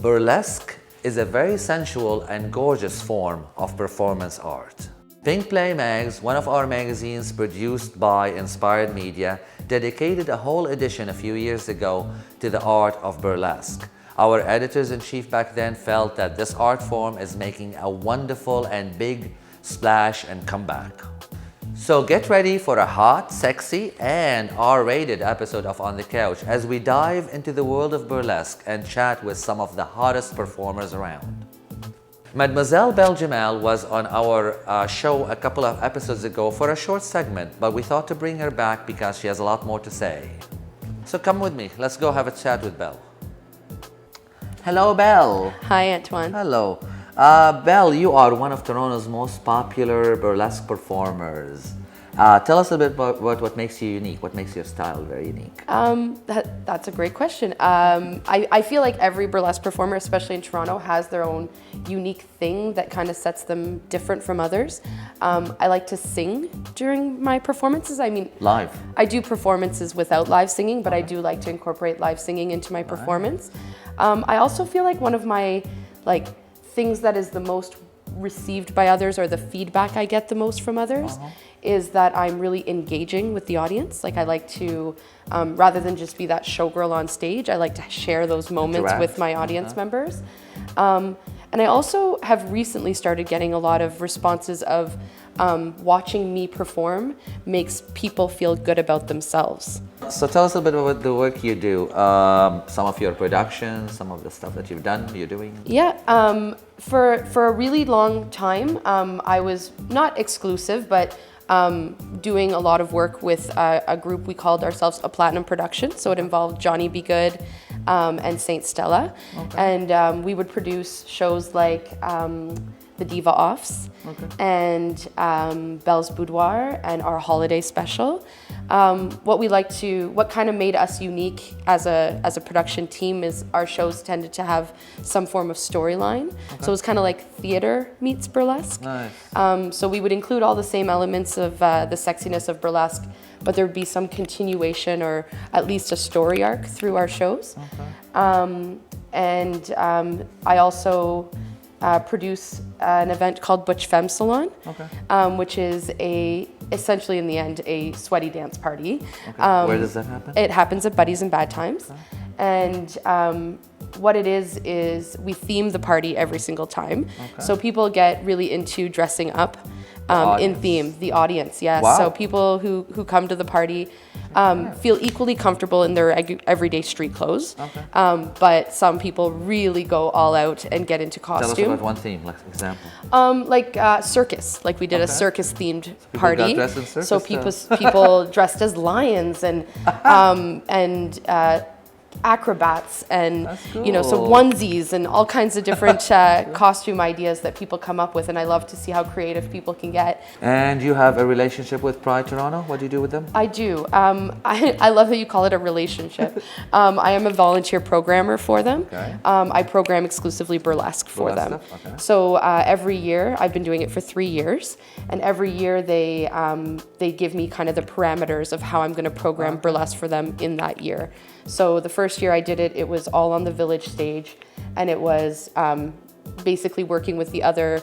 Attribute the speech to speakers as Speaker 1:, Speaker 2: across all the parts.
Speaker 1: Burlesque is a very sensual and gorgeous form of performance art. Pink Play Mags, one of our magazines produced by Inspired Media, dedicated a whole edition a few years ago to the art of burlesque. Our editors-in-chief back then felt that this art form is making a wonderful and big splash and comeback. So get ready for a hot, sexy, and R-rated episode of On the Couch as we dive into the world of burlesque and chat with some of the hottest performers around. Mademoiselle Belle Jumelles was on our show a couple of episodes ago for a short segment, but we thought to bring her back because she has a lot more to say. So come with me, let's go have a chat with Belle. Hello, Belle.
Speaker 2: Hi, Antoine.
Speaker 1: Hello. Belle, you are one of Toronto's most popular burlesque performers. Tell us a bit about what makes you unique, what makes your style very unique.
Speaker 2: That's a great question. I feel like every burlesque performer, especially in Toronto, has their own unique thing that kind of sets them different from others. I like to sing during my performances. I mean,
Speaker 1: live.
Speaker 2: I do performances without live singing, but I do like to incorporate live singing into my performance. I also feel like one of my things that is the most received by others, or the feedback I get the most from others, is that I'm really engaging with the audience. Like, I like to, rather than just be that showgirl on stage, I like to share those moments with my audience members. And I also have recently started getting a lot of responses of watching me perform makes people feel good about themselves.
Speaker 1: So tell us a bit about the work you do, some of your productions, some of the stuff that you've done, you're doing.
Speaker 2: Yeah, for a really long time, I was not exclusive, but doing a lot of work with a group we called ourselves a Platinum Production. So it involved Johnny B. Goode and Saint Stella. And we would produce shows like the Diva Offs and Belle's Boudoir and our holiday special. What kind of made us unique as a production team is our shows tended to have some form of storyline. So it was kind of like theater meets burlesque.
Speaker 1: Nice.
Speaker 2: So we would include all the same elements of the sexiness of burlesque, but there would be some continuation or at least a story arc through our shows. I also produce an event called Butch Femme Salon, which is essentially in the end a sweaty dance party.
Speaker 1: Where does that happen?
Speaker 2: It happens at Buddies and Bad Times. And what it is we theme the party every single time. So people get really into dressing up in theme, the audience, yes.
Speaker 1: Wow.
Speaker 2: So people who come to the party feel equally comfortable in their everyday street clothes. But some people really go all out and get into costume.
Speaker 1: Tell us about one theme, like example.
Speaker 2: Circus. Like we did a circus themed party.
Speaker 1: Got dressed in circus,
Speaker 2: so people dressed as lions and acrobats and so onesies and all kinds of different costume ideas that people come up with, and I love to see how creative people can get.
Speaker 1: And you have a relationship with Pride Toronto? What do you do with them?
Speaker 2: I do. I love that you call it a relationship. I am a volunteer programmer for them. I program exclusively burlesque for them. So every year, I've been doing it for 3 years, and every year they give me kind of the parameters of how I'm going to program burlesque for them in that year. So the first year I did it, it was all on the Village stage, and it was basically working with the other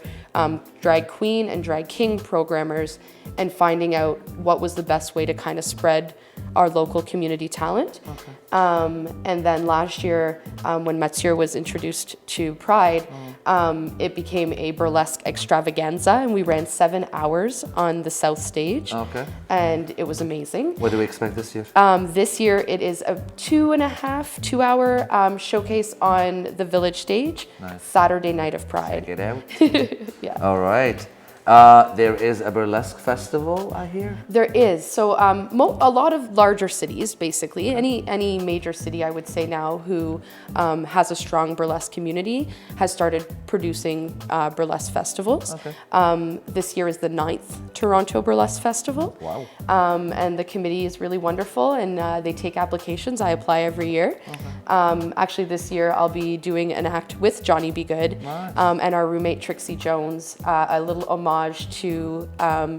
Speaker 2: drag queen and drag king programmers and finding out what was the best way to kind of spread our local community talent. And then last year, when Mathieu was introduced to Pride, it became a burlesque extravaganza, and we ran 7 hours on the South Stage. And it was amazing.
Speaker 1: What do we expect this year?
Speaker 2: This year, it is a 2.5-hour showcase on the Village stage, Saturday night of Pride.
Speaker 1: Check it out.
Speaker 2: Yeah.
Speaker 1: All right. There is a burlesque festival, I hear?
Speaker 2: There is. So a lot of larger cities, basically, any major city, I would say now, who has a strong burlesque community, has started producing burlesque festivals. This year is the 9th Toronto Burlesque Festival.
Speaker 1: Wow.
Speaker 2: And the committee is really wonderful, and they take applications. I apply every year. Actually, this year I'll be doing an act with Johnny B. Goode and our roommate Trixie Jones, a little homage to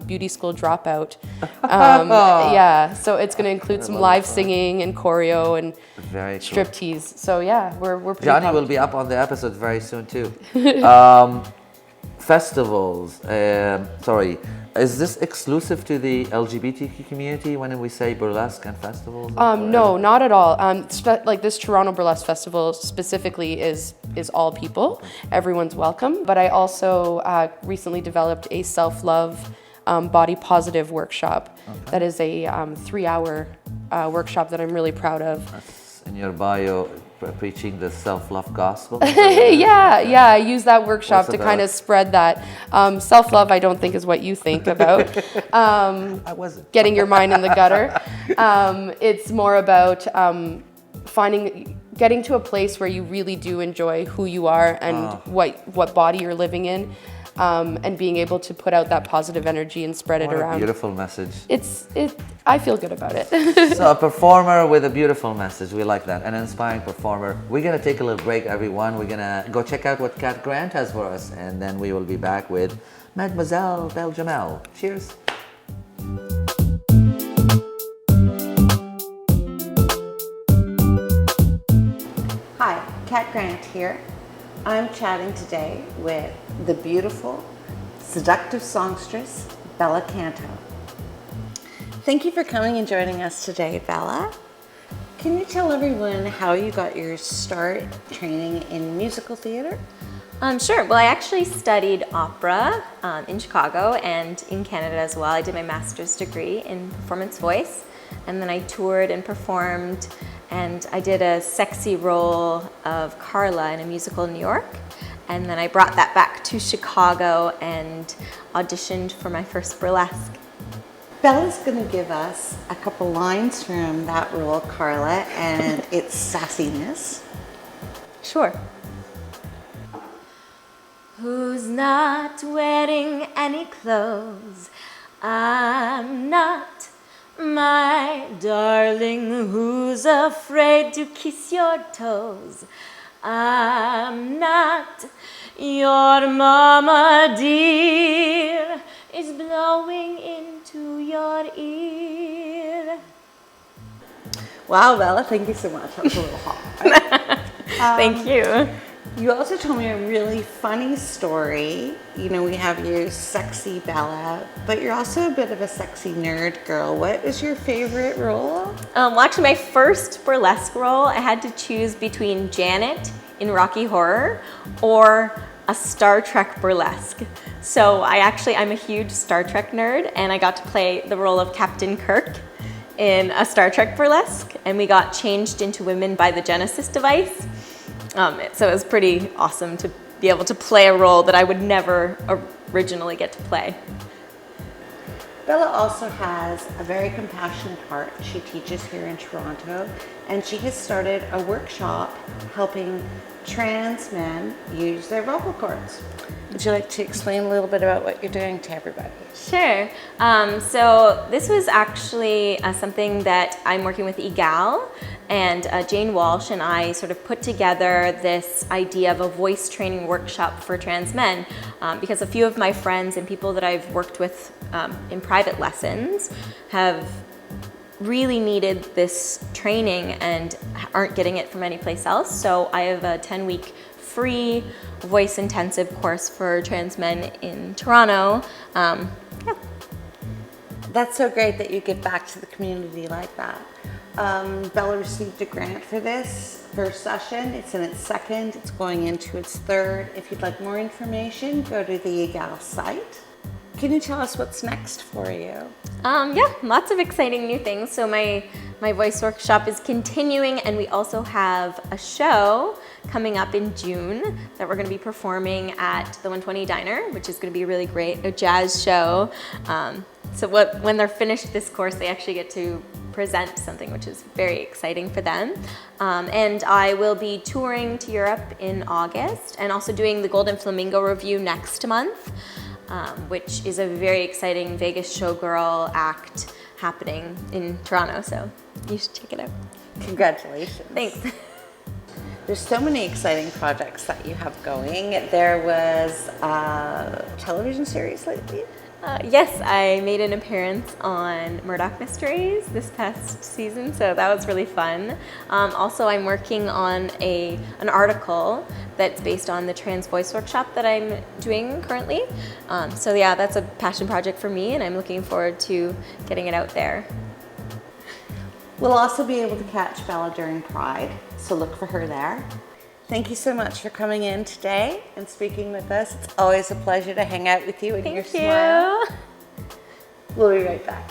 Speaker 2: Beauty School Dropout. Yeah, so it's going to include some live singing and choreo and
Speaker 1: very cool.
Speaker 2: striptease. So yeah, we're pretty
Speaker 1: Johnny
Speaker 2: pumped.
Speaker 1: will be up on the episode very soon too. Festivals, sorry, is this exclusive to the LGBTQ community when we say burlesque and festivals?
Speaker 2: No, not at all. Like this Toronto Burlesque Festival specifically is all people. Everyone's welcome. But I also recently developed a self-love body positive workshop. That is a 3-hour workshop that I'm really proud of.
Speaker 1: That's in your bio, preaching the self-love gospel.
Speaker 2: Yeah, I use that workshop to kind of spread that. Self-love, I don't think is what you think about.
Speaker 1: I wasn't.
Speaker 2: Getting your mind in the gutter. It's more about getting to a place where you really do enjoy who you are and what body you're living in. And being able to put out that positive energy and spread it around.
Speaker 1: A beautiful message.
Speaker 2: I feel good about it.
Speaker 1: So a performer with a beautiful message, we like that. An inspiring performer. We're gonna take a little break, everyone. We're gonna go check out what Kat Grant has for us, and then we will be back with Mademoiselle Belle Jumelles. Cheers.
Speaker 3: Hi, Kat Grant here. I'm chatting today with the beautiful, seductive songstress, Bella Canto. Thank you for coming and joining us today, Bella. Can you tell everyone how you got your start training in musical theater?
Speaker 4: Sure. Well, I actually studied opera in Chicago and in Canada as well. I did my master's degree in performance voice, and then I toured and performed, and I did a sexy role of Carla in a musical in New York. And then I brought that back to Chicago and auditioned for my first burlesque.
Speaker 3: Bella's going to give us a couple lines from that role, Carla, and its sassiness.
Speaker 4: Sure. Who's not wearing any clothes? I'm not. My darling, who's afraid to kiss your toes? I'm not. Your mama dear is blowing into your ear.
Speaker 3: Wow, Bella, thank you so much. That was a little hot.
Speaker 4: Thank you.
Speaker 3: You also told me a really funny story. You know, we have you sexy Bella, but you're also a bit of a sexy nerd girl. What was your favorite role?
Speaker 4: Well, actually, my first burlesque role, I had to choose between Janet in Rocky Horror or a Star Trek burlesque. So I'm a huge Star Trek nerd, and I got to play the role of Captain Kirk in a Star Trek burlesque, and we got changed into women by the Genesis device. So it was pretty awesome to be able to play a role that I would never originally get to play.
Speaker 3: Bella also has a very compassionate heart. She teaches here in Toronto, and she has started a workshop helping trans men use their vocal cords. Would you like to explain a little bit about what you're doing to everybody?
Speaker 4: Sure. So this was actually something that I'm working with EGAL, and Jane Walsh and I sort of put together this idea of a voice training workshop for trans men because a few of my friends and people that I've worked with in private lessons have really needed this training and aren't getting it from anyplace else. So I have a 10-week free voice intensive course for trans men in Toronto.
Speaker 3: That's so great that you give back to the community like that. Bella received a grant for this first session. It's in its second. It's going into its third. If you'd like more information, go to the EGAL site. Can you tell us what's next for you?
Speaker 4: Yeah, lots of exciting new things. So my voice workshop is continuing, and we also have a show coming up in June that we're going to be performing at the 120 Diner, which is going to be really great, a jazz show. So when they're finished this course, they actually get to present something, which is very exciting for them. And I will be touring to Europe in August and also doing the Golden Flamingo Review next month. Which is a very exciting Vegas showgirl act happening in Toronto, so you should check it out.
Speaker 3: Congratulations.
Speaker 4: Thanks.
Speaker 3: There's so many exciting projects that you have going. There was a television series lately.
Speaker 4: Yes, I made an appearance on Murdoch Mysteries this past season, so that was really fun. Also, I'm working on an article that's based on the trans voice workshop that I'm doing currently. So yeah, that's a passion project for me, and I'm looking forward to getting it out there.
Speaker 3: We'll also be able to catch Bella during Pride, so look for her there. Thank you so much for coming in today and speaking with us. It's always a pleasure to hang out with you and your smile.
Speaker 4: Thank you.
Speaker 3: We'll be right back.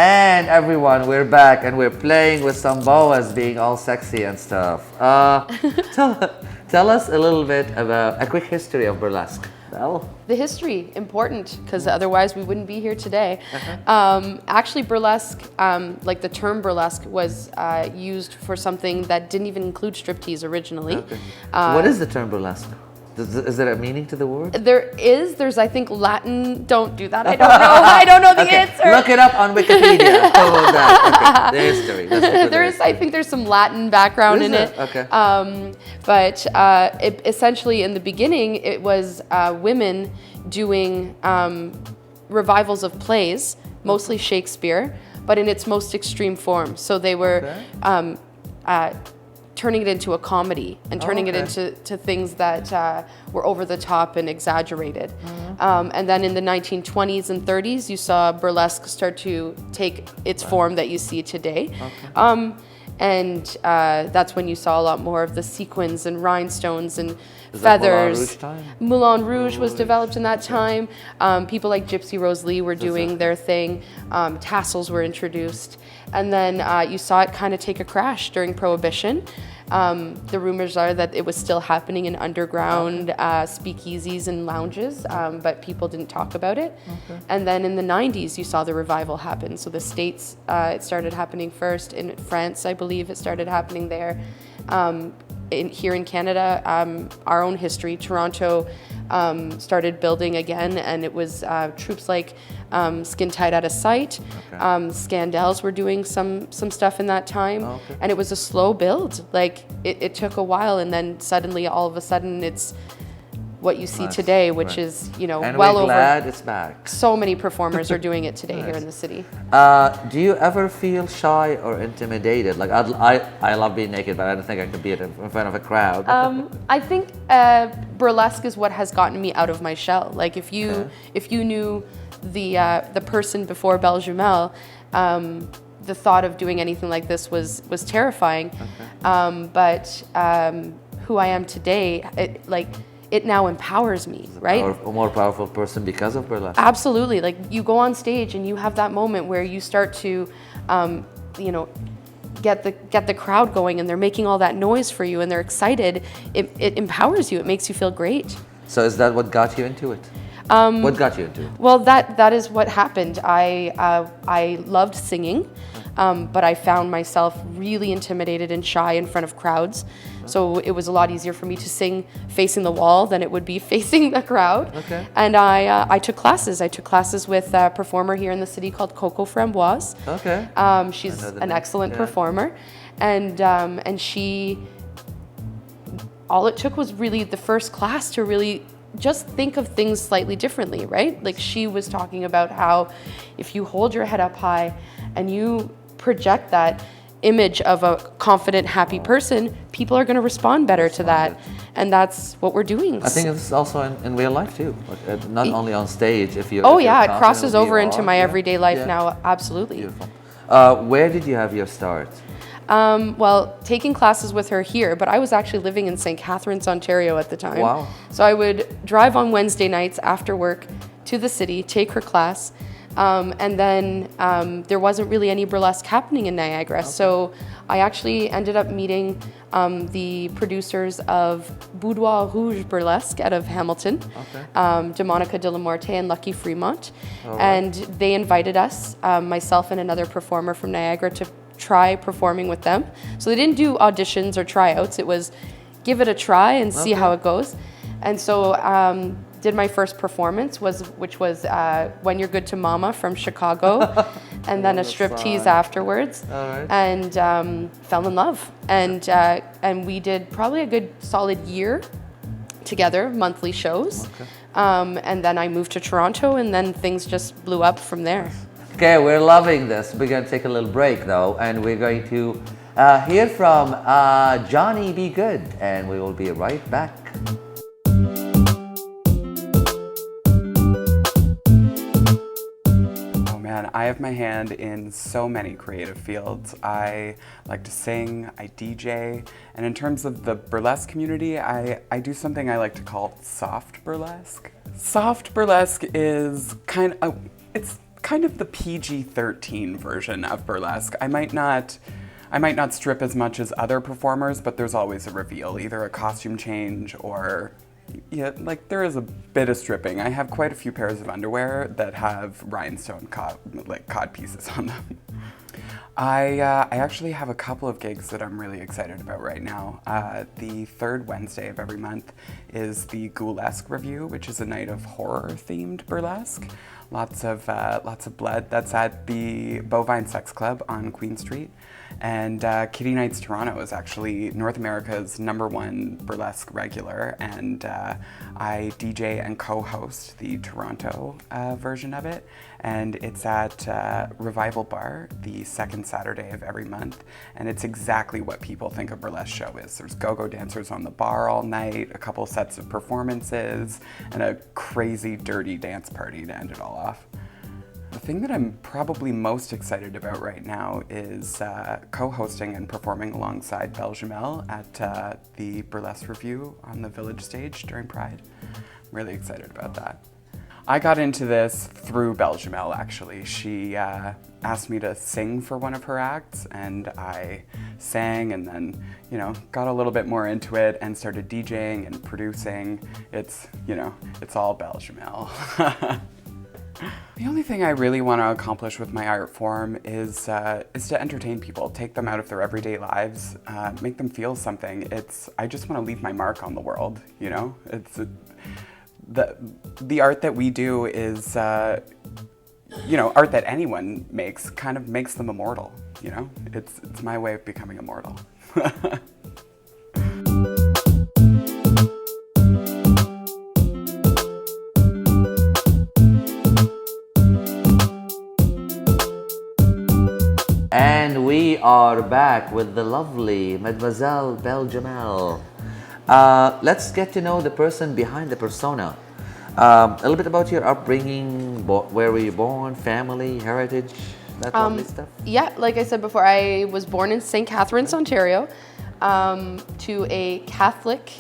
Speaker 1: And everyone, we're back and we're playing with some boas being all sexy and stuff. Tell us a little bit about a quick history of burlesque. Belle?
Speaker 2: The history, important, because otherwise we wouldn't be here today. Actually, burlesque, like the term burlesque, was used for something that didn't even include striptease originally.
Speaker 1: Okay. What is the term burlesque? Is there a meaning to the word?
Speaker 2: There's I think Latin, don't do that, I don't know the answer.
Speaker 1: Look it up on Wikipedia. Oh, that. Okay. The history.
Speaker 2: I think there's some Latin background in it.
Speaker 1: Okay.
Speaker 2: But essentially in the beginning, it was women doing revivals of plays, mostly Shakespeare, but in its most extreme form. So they were turning it into a comedy and turning it into things that were over the top and exaggerated. And then in the 1920s and 30s, you saw burlesque start to take its form that you see today. And that's when you saw a lot more of the sequins and rhinestones and feathers. Moulin Rouge was developed in that time. People like Gypsy Rose Lee were doing their thing. Tassels were introduced. And then you saw it kind of take a crash during Prohibition. The rumors are that it was still happening in underground speakeasies and lounges, but people didn't talk about it. And then in the 90s, you saw the revival happen. So the States, it started happening first. In France, I believe it started happening there. Here in Canada, our own history, Toronto started building again, and it was troops like Skin Tight Out of Sight. Scandals were doing some stuff in that time, and it was a slow build. Like it took a while, and then suddenly, all of a sudden, it's what you see today, which is, you know,
Speaker 1: and
Speaker 2: well
Speaker 1: we're
Speaker 2: over.
Speaker 1: Glad it's back.
Speaker 2: So many performers are doing it today here in the city.
Speaker 1: Do you ever feel shy or intimidated? Like I love being naked, but I don't think I could be in front of a crowd.
Speaker 2: I think burlesque is what has gotten me out of my shell. Like if you knew the person before Belle Jumelles, the thought of doing anything like this was terrifying. But who I am today, it now empowers me, right?
Speaker 1: A more powerful person because of burlesque.
Speaker 2: Absolutely. Like you go on stage and you have that moment where you start to, get the crowd going, and they're making all that noise for you, and they're excited. It empowers you. It makes you feel great.
Speaker 1: So is that what got you into it? What got you into it?
Speaker 2: Well, that is what happened. I loved singing, but I found myself really intimidated and shy in front of crowds. So it was a lot easier for me to sing facing the wall than it would be facing the crowd. And I took classes. I took classes with a performer here in the city called Coco Framboise. She's an excellent performer, and she. All it took was really the first class to really just think of things slightly differently, right? Like she was talking about how if you hold your head up high and you project that image of a confident, happy person, people are going to respond better to that. And that's what we're doing.
Speaker 1: I think it's also in real life too, not only on stage. If you
Speaker 2: it crosses over into my everyday life now. Absolutely.
Speaker 1: Beautiful. Where did you have your start?
Speaker 2: Well, taking classes with her here, but I was actually living in St. Catharines, Ontario at the time.
Speaker 1: Wow.
Speaker 2: So I would drive on Wednesday nights after work to the city, take her class, and then there wasn't really any burlesque happening in Niagara. So I actually ended up meeting the producers of Boudoir Rouge Burlesque out of Hamilton, DeMonica de la Morte and Lucky Fremont. And they invited us, myself and another performer from Niagara, to try performing with them. So they didn't do auditions or tryouts. It was give it a try and see how it goes. And so did my first performance, which was When You're Good to Mama from Chicago, and then a striptease afterwards, and fell in love. And we did probably a good solid year together, monthly shows. And then I moved to Toronto, and then things just blew up from there.
Speaker 1: Okay, we're loving this. We're going to take a little break though, and we're going to hear from Johnny B. Goode, and we will be right back.
Speaker 5: Oh man, I have my hand in so many creative fields. I like to sing, I DJ, and in terms of the burlesque community, I do something I like to call soft burlesque. Soft burlesque is kind of the PG-13 version of burlesque. I might not strip as much as other performers, but there's always a reveal, either a costume change or, yeah, like there is a bit of stripping. I have quite a few pairs of underwear that have rhinestone cod pieces on them. I actually have a couple of gigs that I'm really excited about right now. The third Wednesday of every month is the Burlesque Review, which is a night of horror-themed burlesque. Lots of blood. That's at the Bovine Sex Club on Queen Street. And Kitty Nights Toronto is actually North America's #1 burlesque regular, and I DJ and co-host the Toronto version of it, and it's at Revival Bar the second Saturday of every month, and it's exactly what people think a burlesque show is. There's go-go dancers on the bar all night, a couple sets of performances, and a crazy dirty dance party to end it all off. The thing that I'm probably most excited about right now is co-hosting and performing alongside Belle Jumelles at the Burlesque Review on the Village stage during Pride. I'm really excited about that. I got into this through Belle Jumelles, actually. She asked me to sing for one of her acts, and I sang and then, got a little bit more into it and started DJing and producing. It's all Belle Jumelles. The only thing I really want to accomplish with my art form is to entertain people, take them out of their everyday lives, make them feel something. I just want to leave my mark on the world, the art that we do is, art that anyone makes kind of makes them immortal, It's my way of becoming immortal.
Speaker 1: And we are back with the lovely Mademoiselle Belle Jumelles. Let's get to know the person behind the persona. A little bit about your upbringing, where were you born, family, heritage, that lovely stuff.
Speaker 2: Yeah, like I said before, I was born in St. Catharines, Ontario, to a Catholic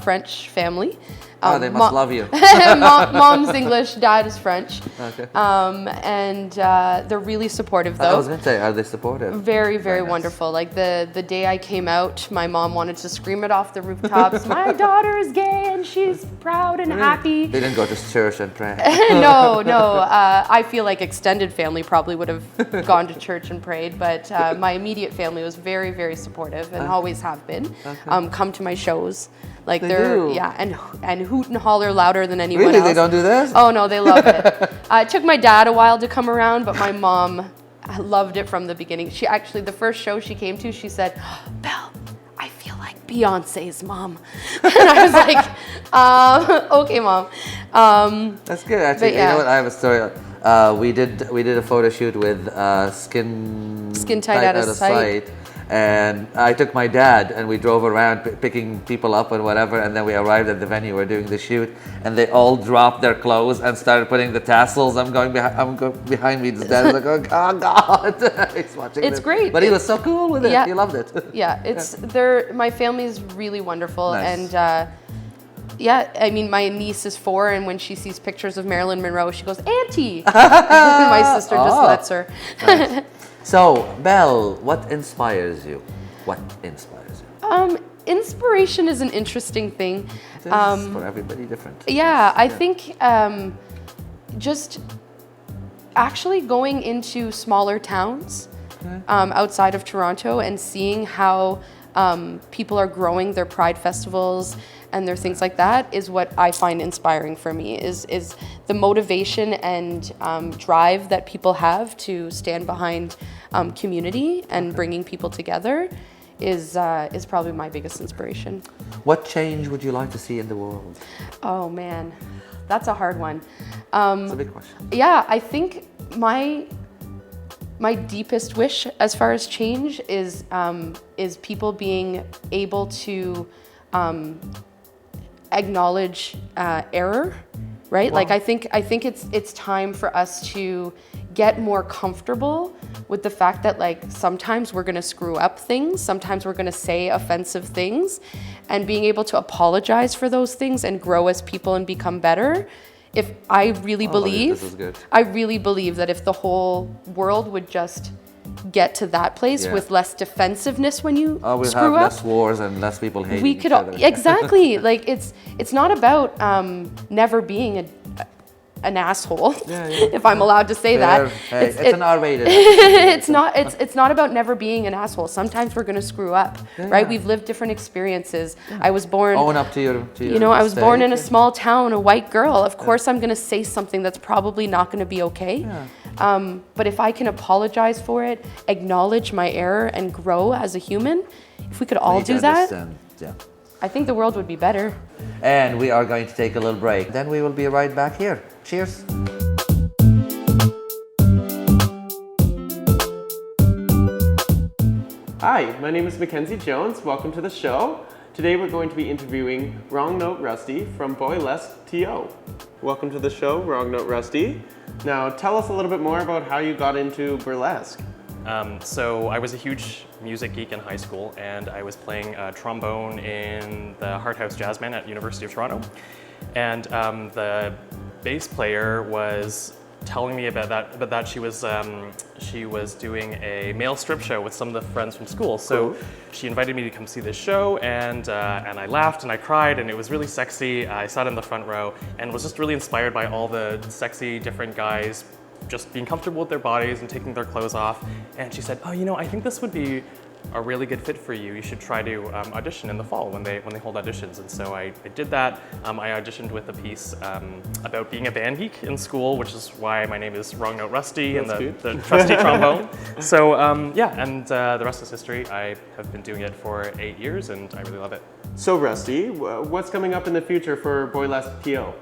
Speaker 2: French family.
Speaker 1: They must love you.
Speaker 2: Mom's English, dad is French. Okay. And they're really supportive, though.
Speaker 1: I was going to say, are they supportive?
Speaker 2: Very, very wonderful. Like the day I came out, my mom wanted to scream it off the rooftops. My daughter is gay and she's proud and happy.
Speaker 1: They didn't go to church and pray.
Speaker 2: No. I feel like extended family probably would have gone to church and prayed, but my immediate family was very, very supportive and always have been. Okay. Come to my shows. Like and hoot and holler louder than anyone else.
Speaker 1: Really? They don't do this?
Speaker 2: Oh no, they love it. It took my dad a while to come around, but my mom loved it from the beginning. She actually, the first show she came to, she said, "Belle, I feel like Beyonce's mom." And I was like, okay, Mom.
Speaker 1: That's good, actually. You know what? I have a story. We did a photo shoot with Skin Tight Out of Sight. And I took my dad and we drove around picking people up and whatever, and then we arrived at the venue, we're doing the shoot, and they all dropped their clothes and started putting the tassels. I'm going behind me, this dad is like, oh God, he's watching
Speaker 2: It's
Speaker 1: this.
Speaker 2: great.
Speaker 1: But he was so cool with it, he loved it.
Speaker 2: Yeah, my family's really wonderful.
Speaker 1: Nice.
Speaker 2: And I mean, my niece is 4, and when she sees pictures of Marilyn Monroe, she goes, "Auntie." My sister just lets her.
Speaker 1: Nice. So, Belle, what inspires you?
Speaker 2: Inspiration is an interesting thing.
Speaker 1: It is for everybody different.
Speaker 2: Yeah, I think just actually going into smaller towns outside of Toronto and seeing how people are growing their pride festivals and their things like that is what I find inspiring for me, is the motivation and drive that people have to stand behind community and bringing people together is probably my biggest inspiration.
Speaker 1: What change would you like to see in the world?
Speaker 2: Oh man, that's a hard one.
Speaker 1: It's a big question.
Speaker 2: Yeah, I think my deepest wish as far as change is people being able to acknowledge error, right? Wow. Like I think it's time for us to get more comfortable with the fact that like sometimes we're gonna screw up things, sometimes we're gonna say offensive things, and being able to apologize for those things and grow as people and become better. If I really believe,
Speaker 1: this is good.
Speaker 2: I really believe that if the whole world would just get to that place with less defensiveness when you
Speaker 1: we'll
Speaker 2: screw
Speaker 1: have
Speaker 2: up,
Speaker 1: less wars and less people hating
Speaker 2: we could
Speaker 1: each other.
Speaker 2: exactly like it's not about never being an asshole, if I'm allowed to say that.
Speaker 1: Hey, it's an R-rated.
Speaker 2: it's not about never being an asshole. Sometimes we're gonna screw up, right? We've lived different experiences. I was born.
Speaker 1: Own up to your
Speaker 2: I was born in a small town, a white girl. Of course, I'm gonna say something that's probably not gonna be okay. But if I can apologize for it, acknowledge my error, and grow as a human, if we could all do that, I think the world would be better.
Speaker 1: And we are going to take a little break. Then we will be right back here. Cheers.
Speaker 6: Hi, my name is Mackenzie Jones. Welcome to the show. Today we're going to be interviewing Wrong Note Rusty from Burlesque TO. Welcome to the show, Wrong Note Rusty. Now tell us a little bit more about how you got into burlesque.
Speaker 7: So I was a huge music geek in high school, and I was playing trombone in the Hart House Jazz Band at University of Toronto. And the bass player was telling me about that she was doing a male strip show with some of the friends from school. So she invited me to come see this show, and I laughed and I cried, and it was really sexy. I sat in the front row and was just really inspired by all the sexy different guys just being comfortable with their bodies and taking their clothes off. And she said, oh, I think this would be a really good fit for you. You should try to audition in the fall when they hold auditions. And so I did that. I auditioned with a piece about being a band geek in school, which is why my name is Wrong Note Rusty and the trusty trombone. So the rest is history. I have been doing it for 8 years and I really love it.
Speaker 6: So Rusty, what's coming up in the future for Burlesque TO?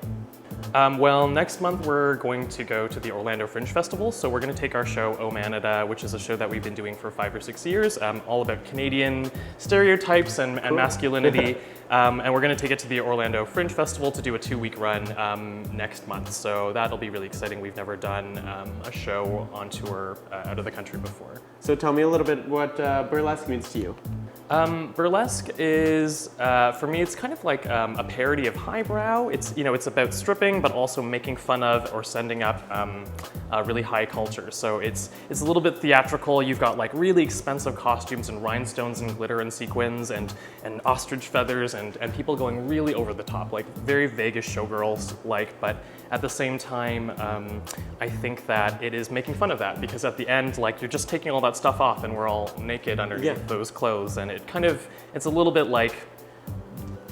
Speaker 7: Well, next month we're going to go to the Orlando Fringe Festival. So we're going to take our show, Oh Manada, which is a show that we've been doing for 5 or 6 years, all about Canadian stereotypes and masculinity. And we're going to take it to the Orlando Fringe Festival to do a 2-week run next month. So that'll be really exciting. We've never done a show on tour out of the country before.
Speaker 6: So tell me a little bit what burlesque means to you.
Speaker 7: Burlesque is, for me, it's kind of like a parody of highbrow. It's about stripping, but also making fun of or sending up really high culture. So it's a little bit theatrical. You've got like really expensive costumes and rhinestones and glitter and sequins and ostrich feathers and people going really over the top, like very Vegas showgirls-like, but at the same time, I think that it is making fun of that, because at the end, like, you're just taking all that stuff off and we're all naked underneath those clothes, and it's a little bit like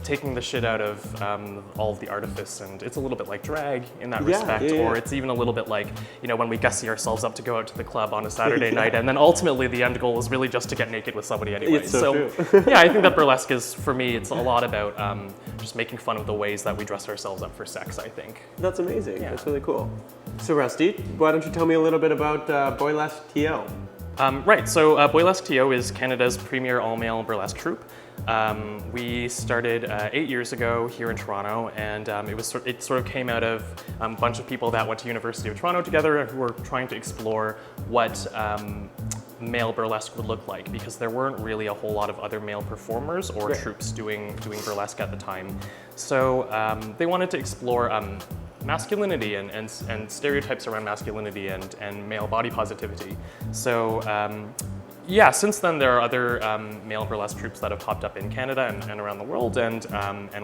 Speaker 7: taking the shit out of all of the artifice, and it's a little bit like drag in that respect, or it's even a little bit like, when we gussy ourselves up to go out to the club on a Saturday night, and then ultimately the end goal is really just to get naked with somebody anyway.
Speaker 6: It's so true.
Speaker 7: Yeah, I think that burlesque is, for me, it's a lot about just making fun of the ways that we dress ourselves up for sex, I think.
Speaker 6: That's amazing.
Speaker 7: Yeah.
Speaker 6: That's really cool. So Rusty, why don't you tell me a little bit about Burlesque TO?
Speaker 7: Right, so Burlesque TO is Canada's premier all-male burlesque troupe. We started 8 years ago here in Toronto, and it sort of came out of a bunch of people that went to University of Toronto together who were trying to explore what male burlesque would look like, because there weren't really a whole lot of other male performers or troupes doing burlesque at the time. So they wanted to explore masculinity and stereotypes around masculinity and male body positivity. So yeah, since then there are other male burlesque troupes that have popped up in Canada and around the world, and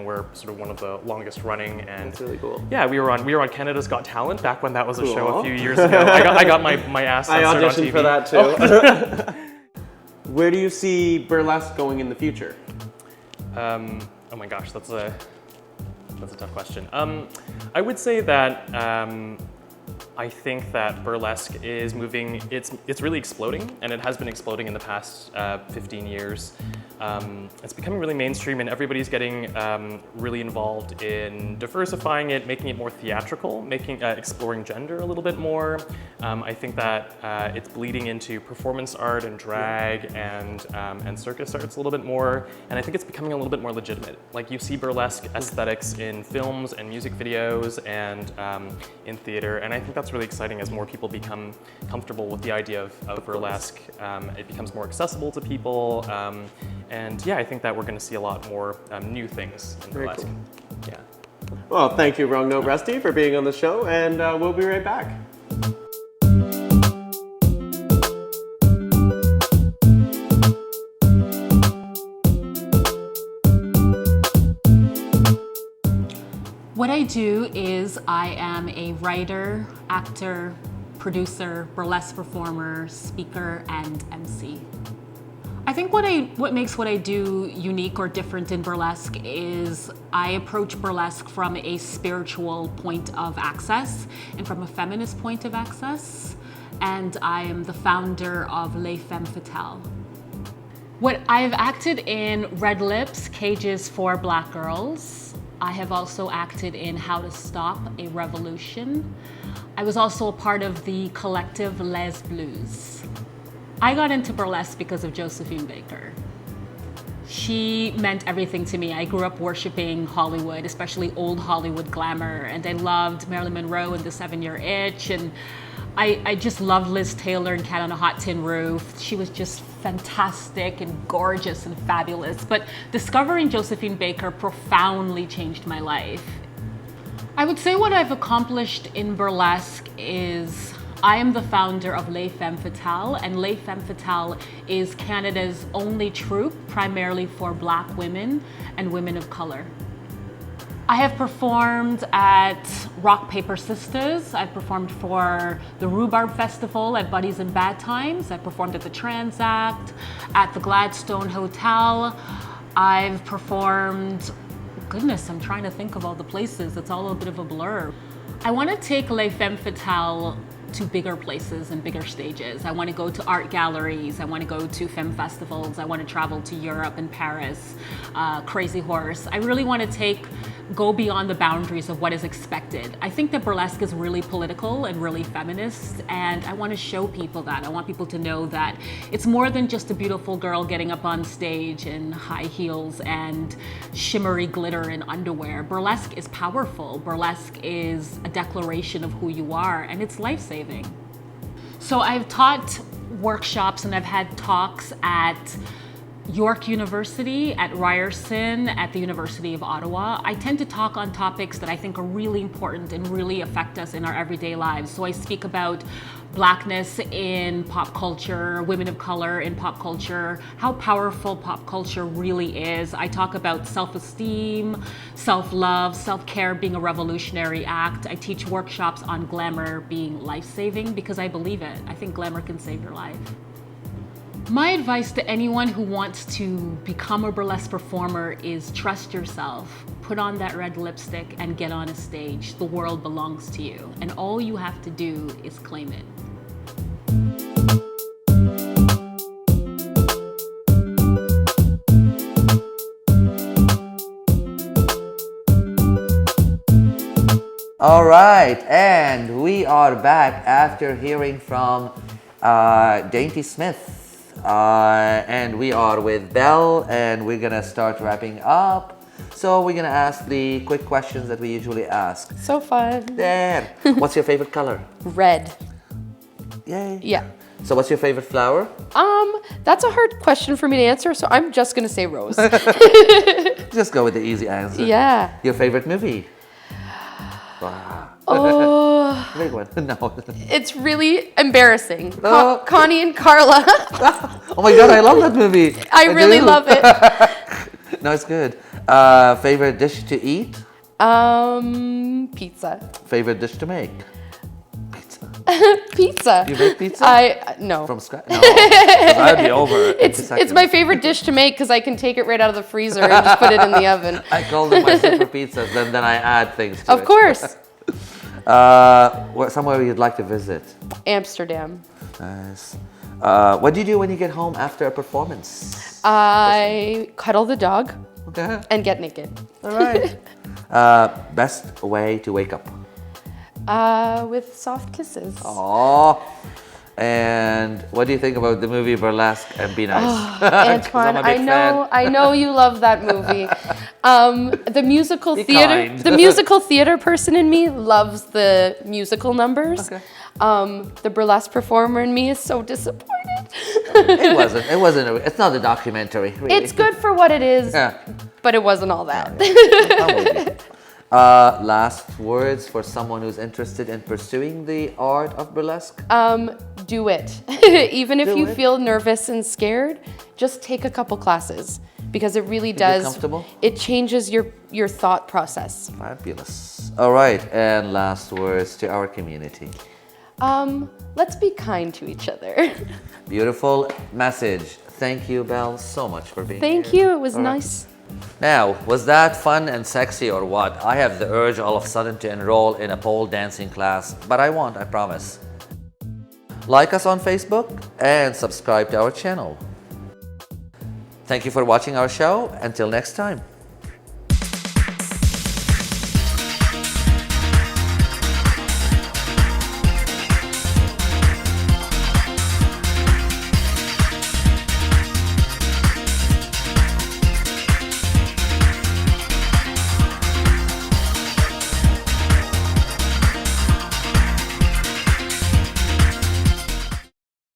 Speaker 7: we're sort of one of the longest running. And
Speaker 6: that's really cool.
Speaker 7: Yeah, we were on Canada's Got Talent back when that was a show a few years ago. I got my ass censored on TV.
Speaker 6: I auditioned for that too. Where do you see burlesque going in the future?
Speaker 7: Oh my gosh, that's a tough question. I would say that I think that burlesque is moving, it's really exploding, and it has been exploding in the past 15 years. It's becoming really mainstream, and everybody's getting really involved in diversifying it, making it more theatrical, exploring gender a little bit more. I think that it's bleeding into performance art and drag and circus arts a little bit more, and I think it's becoming a little bit more legitimate. Like, you see burlesque aesthetics in films and music videos and in theater, and I think that's really exciting as more people become comfortable with the idea of burlesque. It becomes more accessible to people, and yeah, I think that we're going to see a lot more new things in burlesque. Cool. Yeah.
Speaker 6: Well, thank you, Wrong Note Rusty, for being on the show, and we'll be right back.
Speaker 8: What I do is I am a writer, actor, producer, burlesque performer, speaker, and MC. I think what makes what I do unique or different in burlesque is I approach burlesque from a spiritual point of access and from a feminist point of access, and I am the founder of Les Femmes Fatales. What I've acted in Red Lips, Cages for Black Girls. I have also acted in How to Stop a Revolution. I was also a part of the collective Les Blues. I got into burlesque because of Josephine Baker. She meant everything to me. I grew up worshiping Hollywood, especially old Hollywood glamour, and I loved Marilyn Monroe and the 7-Year Itch, and I just loved Liz Taylor and Cat on a Hot Tin Roof. She was just fantastic and gorgeous and fabulous, but discovering Josephine Baker profoundly changed my life. I would say what I've accomplished in burlesque is I am the founder of Les Femmes Fatales, and Les Femmes Fatales is Canada's only troupe primarily for Black women and women of color. I have performed at Rock Paper Sisters. I've performed for the Rhubarb Festival at Buddies in Bad Times. I've performed at the Transact, at the Gladstone Hotel. I've performed, goodness, I'm trying to think of all the places. It's all a bit of a blur. I want to take Les Femmes Fatales to bigger places and bigger stages. I want to go to art galleries. I want to go to film festivals. I want to travel to Europe and Paris, Crazy Horse. I really want to go beyond the boundaries of what is expected. I think that burlesque is really political and really feminist, and I want to show people that. I want people to know that it's more than just a beautiful girl getting up on stage in high heels and shimmery glitter and underwear. Burlesque is powerful. Burlesque is a declaration of who you are, and it's life-saving. So I've taught workshops and I've had talks at York University, at Ryerson, at the University of Ottawa. I tend to talk on topics that I think are really important and really affect us in our everyday lives. So I speak about Blackness in pop culture, women of color in pop culture, how powerful pop culture really is. I talk about self-esteem, self-love, self-care being a revolutionary act. I teach workshops on glamour being life-saving because I believe it. I think glamour can save your life. My advice to anyone who wants to become a burlesque performer is trust yourself, put on that red lipstick, and get on a stage. The world belongs to you, and all you have to do is claim it.
Speaker 1: All right, and we are back after hearing from Dainty Smith. And we are with Belle, and we're gonna start wrapping up. So we're gonna ask the quick questions that we usually ask.
Speaker 2: So fun.
Speaker 1: There. What's your favorite color?
Speaker 2: Red.
Speaker 1: Yay.
Speaker 2: Yeah.
Speaker 1: So what's your favorite flower?
Speaker 2: That's a hard question for me to answer, so I'm just gonna say rose.
Speaker 1: Just go with the easy answer.
Speaker 2: Yeah.
Speaker 1: Your favorite movie? Wow.
Speaker 2: Oh.
Speaker 1: Big one. No.
Speaker 2: It's really embarrassing. Connie and Carla.
Speaker 1: Oh my God, I love that movie.
Speaker 2: I really love it.
Speaker 1: No, it's good. Favorite dish to eat?
Speaker 2: Pizza.
Speaker 1: Favorite dish to make? Pizza.
Speaker 2: Pizza.
Speaker 1: You make pizza?
Speaker 2: No.
Speaker 1: From scratch? No, 'cause I'd be over it.
Speaker 2: It's my favorite dish to make because I can take it right out of the freezer and just put it in the oven.
Speaker 1: I call them my super pizzas, then I add things to it.
Speaker 2: Of course.
Speaker 1: Somewhere you'd like to visit?
Speaker 2: Amsterdam.
Speaker 1: Nice. What do you do when you get home after a performance?
Speaker 2: I cuddle the dog
Speaker 1: Okay.
Speaker 2: and get naked.
Speaker 1: All right. Best way to wake up?
Speaker 2: With soft kisses.
Speaker 1: Aww. And what do you think about the movie Burlesque and Be Nice?
Speaker 2: Antoine, I know you love that movie. The musical theater person in me loves the musical numbers.
Speaker 1: Okay.
Speaker 2: The burlesque performer in me is so disappointed.
Speaker 1: It's not a documentary, really.
Speaker 2: It's good for what it is,
Speaker 1: Yeah.
Speaker 2: but it wasn't all that.
Speaker 1: I'm with you. Last words for someone who's interested in pursuing the art of burlesque?
Speaker 2: Do it. Even if you feel nervous and scared, just take a couple classes because it really does.
Speaker 1: Comfortable?
Speaker 2: It changes your thought process.
Speaker 1: Fabulous. All right, and last words to our community.
Speaker 2: Let's be kind to each other.
Speaker 1: Beautiful message. Thank you, Belle, so much for being here.
Speaker 2: Thank you. It was nice.
Speaker 1: Now, was that fun and sexy or what? I have the urge all of a sudden to enroll in a pole dancing class, but I won't, I promise. Like us on Facebook and subscribe to our channel. Thank you for watching our show. Until next time.